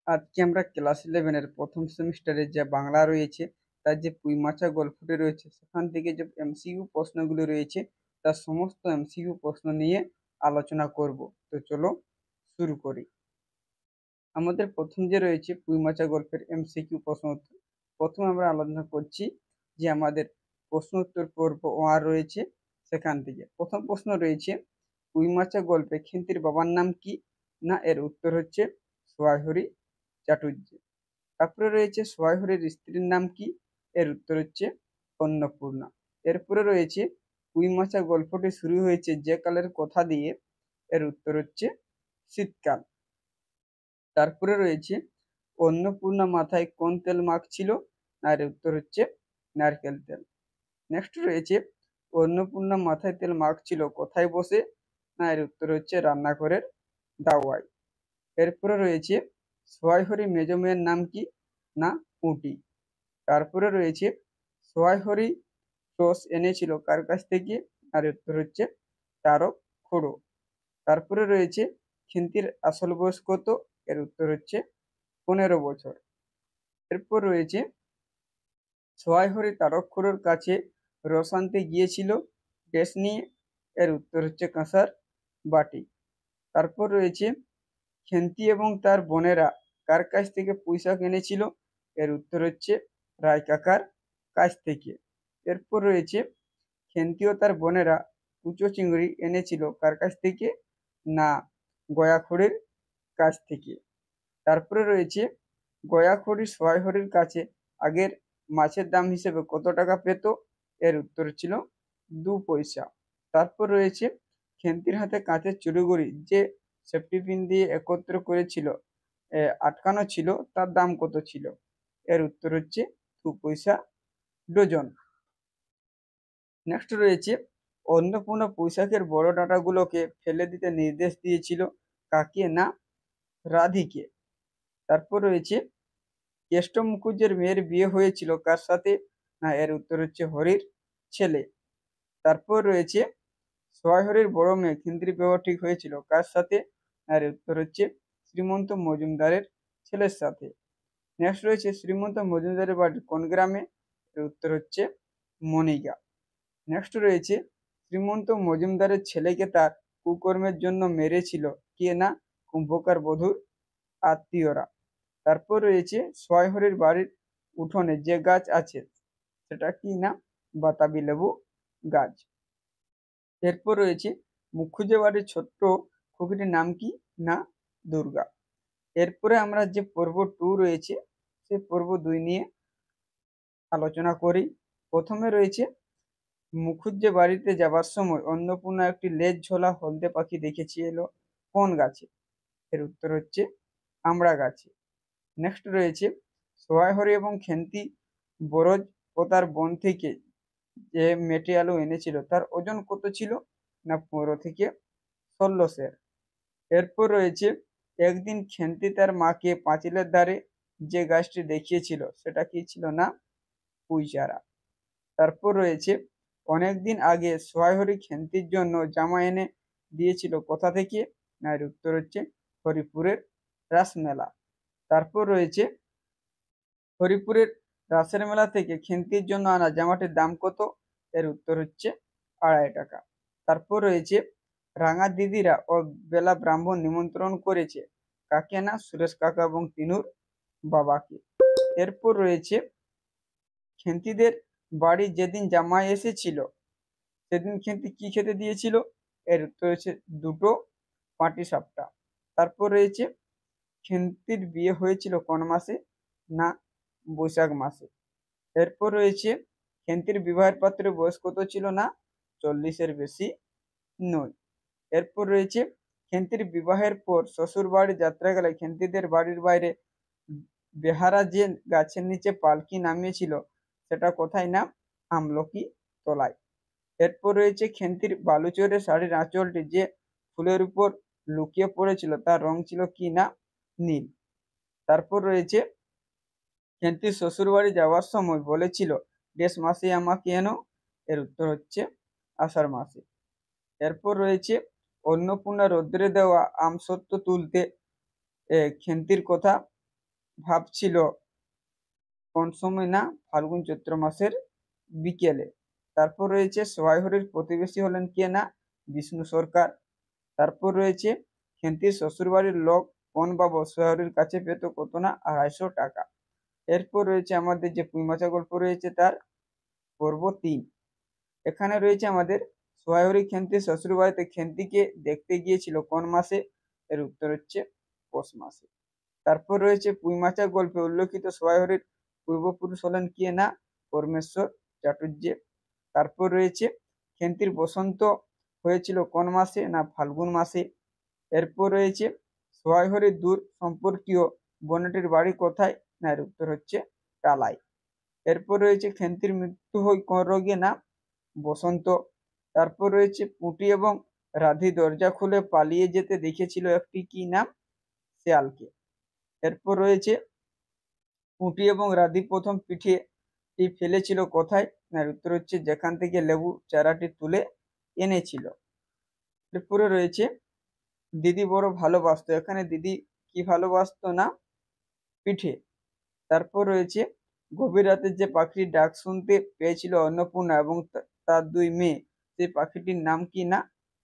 আজকে আমরা ক্লাস 11-এর প্রথম সেমিস্টারে যে বাংলা রয়েছে তার যে পুঁইমাচা গল্পটি রয়েছে সেখান থেকে যে এমসিকিউ প্রশ্নগুলো রয়েছে তার সমস্ত এমসিকিউ প্রশ্ন নিয়ে আলোচনা করব। তো চলো শুরু করি। আমাদের প্রথম যে রয়েছে পুঁইমাচা গল্পের এমসিকিউ প্রশ্ন উত্তর। প্রথমে আমরা আলোচনা করছি যে আমাদের প্রশ্ন উত্তর পর্ব 1 রয়েছে, সেখান থেকে প্রথম প্রশ্ন রয়েছে পুঁইমাচা গল্পে খেন্তির বাবার নাম কি? না, এর উত্তর হচ্ছে সোয়াহরি চাটুর্য। তারপরে রয়েছে সোয়াহরির স্ত্রীর নাম কি? এর উত্তর হচ্ছে অন্নপূর্ণা। এরপরে রয়েছে পুঁইমাচা গল্পটি শুরু হয়েছে যে কালের কথা দিয়ে? এর উত্তর হচ্ছে শীতকাল। তারপরে রয়েছে অন্নপূর্ণা মাথায় কোন তেল মাখছিল? আর এর উত্তর হচ্ছে নারকেল তেল। নেক্সট রয়েছে অন্নপূর্ণা মাথায় তেল মাখছিল কোথায় বসে? না, এর উত্তর হচ্ছে রান্নাঘরের দাওয়ায়। এরপরে রয়েছে সোয়াইহরি মেজ মেয়ের নাম কি? না, পুঁটি। তারপরে রয়েছে সোয়াইহরি টস এনেছিল কার কাছ থেকে? আর এর উত্তর হচ্ছে তারক খুড়ো। তারপরে রয়েছে খিন্তির আসল বয়স কত? এর উত্তর হচ্ছে 15 বছর। এরপর রয়েছে সোয়াইহরি তারক খুড়োর কাছে রস আনতে গিয়েছিল ড্যাশ নিয়ে? এর উত্তর হচ্ছে কাঁসার বাটি। তারপর রয়েছে খেন্তি এবং তার বোনেরা কার কাছ থেকে পুঁইশাক এনেছিল? এর উত্তর হচ্ছে রায় কাকার কাছ থেকে। এরপর রয়েছে খেন্তি ও তার বোনেরা কুচো চিংড়ি এনেছিল কার কাছ থেকে? না, গয়াখড়ির কাছ থেকে। তারপরে রয়েছে গয়াখড়ি সোয়াইহরির কাছে আগের মাছের দাম হিসেবে কত টাকা পেত? এর উত্তর ছিল 2 পয়সা। তারপর রয়েছে খেন্তির হাতে কাঁচের চুড়িগুলি যে সেফটি পিন দিয়ে একত্র করেছিল আটকানো ছিল তার দাম কত ছিল? এর উত্তর হচ্ছে 2 পয়সা ডজন। নেক্সট রয়েছে অন্নপূর্ণা পুঁইশাকের বড় ডাঁটাগুলোকে ফেলে দিতে নির্দেশ দিয়েছিল কাকে? না, রাধিকে। তারপর রয়েছে কেষ্ট মুখুজ্জের মেয়ের বিয়ে হয়েছিল কার সাথে? না, এর উত্তর হচ্ছে হরির ছেলে। তারপর রয়েছে সোয়াইহরির বড় মেয়ে খিন্তির বিবাহ ঠিক হয়েছিল কার সাথে? আর এর উত্তর হচ্ছে শ্রীমন্ত মজুমদারের ছেলের সাথে। নেক্সট রয়েছে শ্রীমন্ত মজুমদারের বাড়ি কোন গ্রামে? এর উত্তর হচ্ছে মনিগা। নেক্সট রয়েছে শ্রীমন্ত মজুমদারের ছেলেকে তার কুকর্মের জন্য মেরেছিল কে? না, কুম্ভকার বধূর আত্মীয়রা। তারপর রয়েছে সোয়াইহরির বাড়ির উঠোনে যে গাছ আছে সেটা কি? না, বাতাবি লেবু গাছ। এরপর রয়েছে মুখুজ্জে বাড়ির ছোট্ট খুকিটির নাম কি? না, দুর্গা। এরপরে আমরা যে পর্ব 2 রয়েছে সেই পর্ব 2 নিয়ে আলোচনা করি। প্রথমে রয়েছে মুখুজ্জে বাড়িতে যাবার সময় অন্নপূর্ণা একটি লেজ ঝোলা হলদে পাখি দেখেছি এলো কোন গাছে? এর উত্তর হচ্ছে আমড়া গাছে। নেক্সট রয়েছে সোয়াইহরি এবং খেন্তি বরজ ও তার বোন থেকে যে মেটে আলু এনেছিল তার ওজন কত ছিল? না, 15 থেকে 16 সের। এরপর রয়েছে একদিন খেন্তি তার মাকে পাঁচিলের ধারে যে গাছটি দেখিয়েছিল সেটা কি ছিল? না, পুঁই চারা। তারপর রয়েছে অনেকদিন আগে সোয়াইহরি খেন্তির জন্য জামা এনে দিয়েছিল কোথা থেকে? না, এর উত্তর হচ্ছে হরিপুরের রাসমেলা। তারপর রয়েছে হরিপুরের রাসের মেলা থেকে খেন্তির জন্য আনা জামাটির দাম কত? এর উত্তর হচ্ছে 2.5 টাকা। তারপর রয়েছে রাঙা দিদিরা ও বেলা ব্রাহ্মণ নিমন্ত্রণ করেছে কাকে? না, সুরেশ কাকা এবং তিনুর বাবাকে। এরপর রয়েছে খেন্তিদের বাড়ি যেদিন জামাই এসেছিল সেদিন খেন্তি কি খেতে দিয়েছিল? এর উত্তর হচ্ছে 2টো পাটিসাপটা। তারপর রয়েছে খেন্তির বিয়ে হয়েছিল কোন মাসে? না, বৈশাখ মাসে। এরপর রয়েছে খেন্তির বিবাহের পাত্রের বয়স কত ছিল? না, 40-এর বেশি নয়। এরপর রয়েছে খেন্তির বিবাহের পর শ্বশুর বাড়ি যাত্রাকালে খেন্তিদের বাড়ির বাইরে বেহারা যে গাছের নিচে পালকি নামিয়েছিল সেটা কোথায়? না, আমলকি তলায়। এরপর রয়েছে খেন্তির বালুচরের শাড়ির আঁচলটি যে ফুলের উপর লুকিয়ে পড়েছিল তার রং ছিল কি? না, নীল। তারপর রয়েছে খেন্তির শ্বশুর বাড়ি যাওয়ার সময় বলেছিল ডেস মাসে আমাকে এনো? এর উত্তর হচ্ছে আষাঢ় মাসে। এরপর রয়েছে অন্নপূর্ণা রৌদ্রে দেওয়া আমসত্ত্ব তুলতে খেন্তির কথা ভাবছিল কোন সময় না, ফাল্গুন চৈত্র মাসের বিকেলে। তারপর রয়েছে সোহাইহরির প্রতিবেশী হলেন কে না, বিষ্ণু সরকার। তারপর রয়েছে খেন্তির শ্বশুরবাড়ির লোক কোন বাবু সোহাইহরির কাছে পেত কত না, 250 টাকা। এরপর রয়েছে আমাদের যে পুঁইমাচা গল্প রয়েছে তার পর্ব 3। এখানে রয়েছে আমাদের সোহাইহরি খেন্তির শ্বশুরবাড়িতে খেন্তিকে দেখতে গিয়েছিল কোন মাসে, এর উত্তর হচ্ছে পৌষ মাসে। তারপর রয়েছে পুঁইমাচা গল্পে উল্লেখিত সোহাইহরির পূর্বপুরুষ হলেন কে না, পরমেশ্বর চাটুর্য। তারপর রয়েছে খেন্তির বসন্ত হয়েছিল কোন মাসে না, ফাল্গুন মাসে। এরপর রয়েছে সোহাইহরির দূর সম্পর্কীয় বোনটির বাড়ি কোথায়, না এর উত্তর হচ্ছে টালাই। এরপর রয়েছে খেন্তির মৃত্যু হয় কোন রোগে, না বসন্ত। তারপর রয়েছে পুঁটি এবং রাধি দরজা খুলে পালিয়ে যেতে দেখেছিল একটি কি নাম, শেয়ালকে। এরপর রয়েছে পুঁটি এবং রাধি প্রথম পিঠে ফেলেছিল কোথায়, না এর উত্তর হচ্ছে যেখান থেকে লেবু চারাটি তুলে এনেছিল। এরপরে রয়েছে দিদি বড় ভালোবাসতো, এখানে দিদি কি ভালোবাসতো না, পিঠে। তারপর রয়েছে গভীর রাতে যে পাখির ডাক শুনতে পেয়েছিল অন্নপূর্ণা এবং তার 2 মেয়ে, সেই পাখিটির নাম কি না,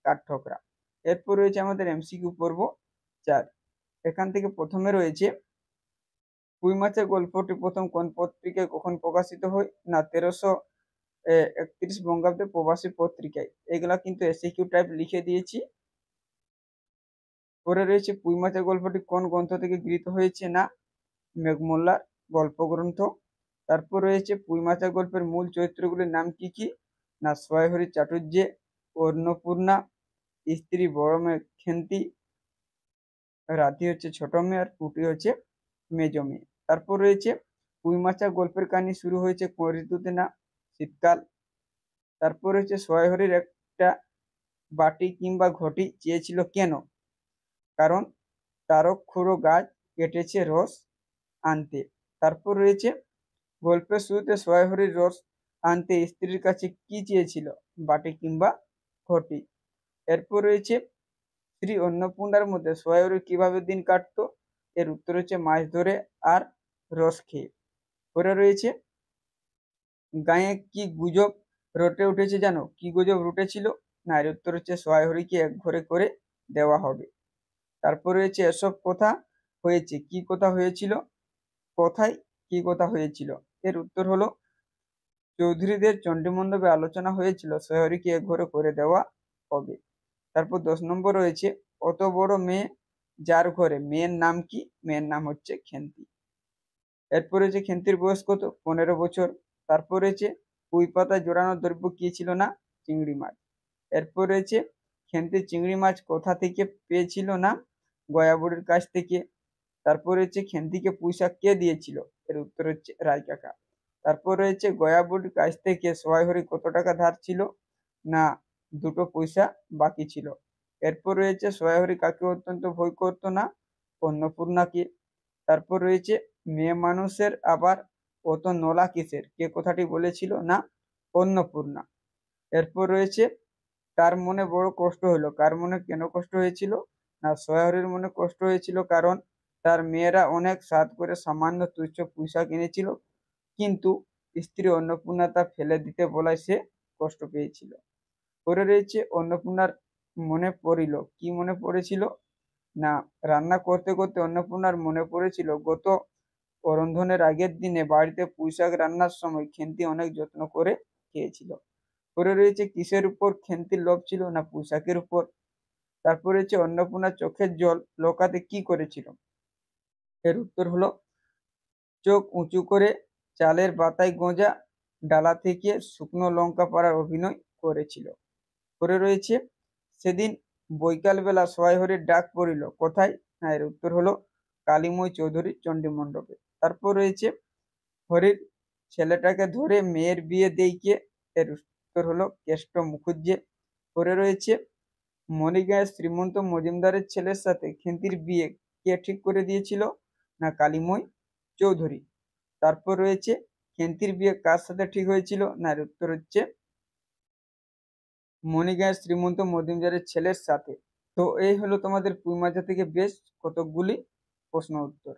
কাঠঠোকরা। এরপর রয়েছে আমাদের এমসিকিউ পর্ব 4। এখান থেকে প্রথমে রয়েছে পুঁইমাচা গল্পটি প্রথম কোন পত্রিকায় কখন প্রকাশিত হয়, না 1331 বঙ্গাব্দে প্রবাসী পত্রিকায়। এগুলা কিন্তু এসিকিউ টাইপ লিখে দিয়েছি। পরে রয়েছে পুঁইমাচা গল্পটি কোন গ্রন্থ থেকে গৃহীত হয়েছে, না মেঘমোল্লার গল্প গ্রন্থ। তারপর রয়েছে পুঁইমাচা গল্পের মূল চরিত্রগুলির নাম কি কি, না সোহাইহরি চাটুর্য, অন্নপূর্ণা স্ত্রী বড় মেয়ে খেন্তি, রাধি হচ্ছে ছোট মেয়ে, আর পুঁটি হচ্ছে মেজ মেয়ে। তারপর রয়েছে পুঁইমাচা গল্পের কাহিনী শুরু হয়েছে কোন ঋতুতে, না শীতকাল। তারপর রয়েছে সোহাইহরির একটা বাটি কিংবা ঘটি চেয়েছিল কেন, কারণ তারকখুড়ো গাছ কেটেছে রস আনতে। তারপর রয়েছে গল্পের শুরুতে সোহাইহরির রস আনতে স্ত্রীর কাছে কি চেয়েছিল, বাটি কিংবা ঘটি। এরপর রয়েছে শ্রী অন্নপূর্ণার মধ্যে সোহাইহরি কিভাবে দিন কাটতো, এর উত্তর হচ্ছে মাছ ধরে আর রস খেয়ে। পরে রয়েছে গায়ে কি গুজব রটে উঠেছে জানো, কি গুজব রটেছিল, না এর উত্তর হচ্ছে সোহাইহরিকে এক ঘরে করে দেওয়া হবে। তারপর রয়েছে এসব কথা হয়েছে, কি কথা হয়েছিল, কোথায় কি কথা হয়েছিল, এর উত্তর হলো চৌধুরীদের চণ্ডীমণ্ডপে আলোচনা হয়েছিল সোহাইহরিকে এক ঘরে করে দেওয়া হবে। তারপর 10 নম্বর রয়েছে অত বড় মেয়ে যার ঘরে, মেয়ের নাম কি, মেয়ের নাম হচ্ছে খেন্তি। এরপর রয়েছে খেন্তির বয়স কত, 15 বছর। তারপর রয়েছে পুঁই পাতা জোড়ানোর দ্রব্য কি ছিল, না চিংড়ি মাছ। এরপর রয়েছে খেন্তি চিংড়ি মাছ কোথা থেকে পেয়েছিল, না গয়াবুড়ির কাছ থেকে। তারপর রয়েছে খেন্তিকে পুঁইশাক কে দিয়েছিল, এর উত্তর হচ্ছে রায় কাকা। তারপর রয়েছে গয়াবুড়ির কাছ থেকে সোহাইহরি কত টাকা ধার ছিল, না 2 পয়সা বাকি ছিল। এরপর রয়েছে সোহাইহরি কাকে অত্যন্ত ভয় করতো, না অন্নপূর্ণাকে। তারপর রয়েছে মেয়ে মানুষের আবার অত নলা কিসের, কে কথাটি বলেছিল, না অন্নপূর্ণা। এরপর রয়েছে তার মনে বড় কষ্ট হলো, কার মনে কেন কষ্ট হয়েছিল, না সোহাইহরির মনে কষ্ট হয়েছিল কারণ তার মেয়েরা অনেক সাধ করে সামান্য তুচ্ছ পয়সা কিনেছিল, কিন্তু স্ত্রী অন্নপূর্ণা তা ফেলে দিতে বলায় সে কষ্ট পেয়েছিল। পরে রয়েছে অন্নপূর্ণার মনে পড়িল, কি মনে পড়েছিল, না রান্না করতে করতে অন্নপূর্ণার মনে পড়েছিল গত অরন্ধনের আগের দিনে বাড়িতে পুঁইশাক রান্নার সময় খেন্তি অনেক যত্ন করে খেয়েছিল। পরে রয়েছে কিসের উপর খেন্তির লোভ ছিল, না পুঁইশাকের উপর। তারপর রয়েছে অন্নপূর্ণা চোখের জল লোকাতে কি করেছিল, এর উত্তর হলো চোখ উঁচু করে চালের বাতায় গোঁজা ডালা থেকে শুকনো লঙ্কা পাড়ার অভিনয় করেছিল। পরে রয়েছে সেদিন বৈকালবেলা সোহাইহরির ডাক পড়িল কোথায়, না এর উত্তর হলো কালীময় চৌধুরীর চণ্ডী মণ্ডপে। তারপর রয়েছে হরির ছেলেটাকে ধরে মেয়ের বিয়ে দেইকে, এর উত্তর হলো কেষ্ট মুখুজ্জে। পরে রয়েছে মণিগাঁয়ের শ্রীমন্ত মজুমদারের ছেলের সাথে খেন্তির বিয়ে কে ঠিক করে দিয়েছিল, না কালীময় চৌধুরী। তারপর রয়েছে খেন্তির বিয়ে কার সাথে ঠিক হয়েছিল, না এর উত্তর হচ্ছে মণিগাঁয়ের শ্রীমন্ত মজুমদারের ছেলের সাথে। তো এই হলো তোমাদের পুঁইমাচা থেকে বেশ কতকগুলি প্রশ্ন উত্তর।